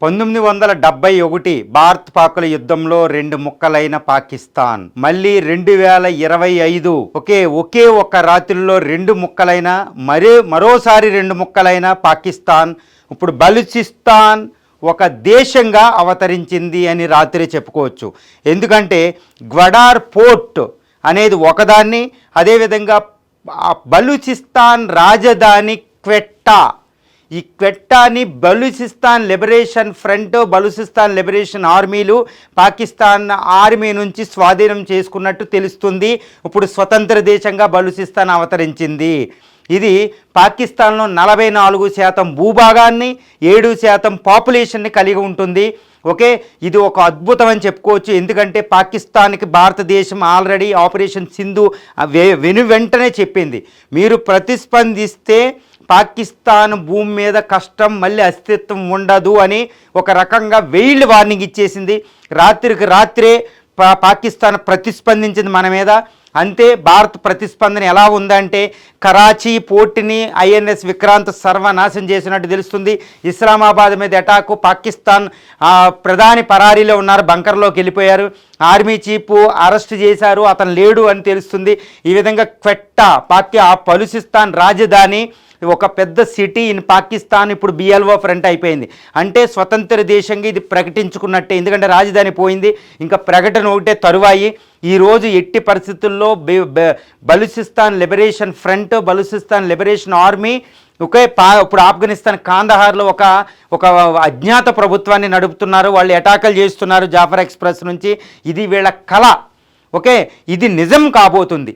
1971 భారత్ పాకుల యుద్ధంలో రెండు ముక్కలైన పాకిస్తాన్ మళ్ళీ 2025 ఒకే ఒక్క రాత్రిలో రెండు ముక్కలైన మరోసారి రెండు ముక్కలైన పాకిస్తాన్ ఇప్పుడు బలూచిస్తాన్ ఒక దేశంగా అవతరించింది అని రాత్రి చెప్పుకోవచ్చు. ఎందుకంటే గ్వడార్ పోర్ట్ అనేది ఒకదాన్ని, అదేవిధంగా బలూచిస్తాన్ రాజధాని క్వెట్టా, ఈ క్వెట్టాని Balochistan liberation front, Balochistan liberation ఆర్మీలు పాకిస్తాన్ ఆర్మీ నుంచి స్వాధీనం చేసుకున్నట్టు తెలుస్తుంది. ఇప్పుడు స్వతంత్ర దేశంగా బలూచిస్తాన్ అవతరించింది. ఇది పాకిస్తాన్లో 44% భూభాగాన్ని, 7% పాపులేషన్ని కలిగి ఉంటుంది. ఇది ఒక అద్భుతం అని చెప్పుకోవచ్చు. ఎందుకంటే పాకిస్తాన్కి భారతదేశం ఆల్రెడీ ఆపరేషన్ సింధు వెంటనే చెప్పింది, మీరు ప్రతిస్పందిస్తే పాకిస్తాన్ భూమి మీద కష్టం, మళ్ళీ అస్తిత్వం ఉండదు అని ఒక రకంగా వెయిల్డ్ వార్నింగ్ ఇచ్చేసింది. రాత్రికి రాత్రే పాకిస్తాన్ ప్రతిస్పందించింది మన మీద. అంతే, భారత్ ప్రతిస్పందన ఎలా ఉందంటే కరాచీ పోర్టుని ఐఎన్ఎస్ విక్రాంత్ సర్వనాశనం చేసినట్టు తెలుస్తుంది. ఇస్లామాబాద్ మీద అటాకు, పాకిస్తాన్ ప్రధాని పరారీలో ఉన్నారు, బంకర్లోకి వెళ్ళిపోయారు, ఆర్మీ చీఫ్ అరెస్ట్ చేశారు, అతను లేడు అని తెలుస్తుంది. ఈ విధంగా క్వెట్టా బలూచిస్తాన్ రాజధాని ఒక పెద్ద సిటీ ఇన్ పాకిస్తాన్ ఇప్పుడు బిఎల్ఓ ఫ్రంట్ అయిపోయింది. అంటే స్వతంత్ర దేశంగా ఇది ప్రకటించుకున్నట్టే, ఎందుకంటే రాజధాని పోయింది, ఇంకా ప్రకటన ఒకటే తరువాయి. ఈరోజు ఎట్టి పరిస్థితుల్లో Balochistan liberation front, Balochistan liberation army ఇప్పుడు ఆఫ్ఘనిస్తాన్ కాందహార్లో ఒక అజ్ఞాత ప్రభుత్వాన్ని నడుపుతున్నారు. వాళ్ళు అటాకులు చేస్తున్నారు జాఫర్ ఎక్స్ప్రెస్ నుంచి. ఇది వీళ్ళ కళ. ఇది నిజం కాబోతుంది.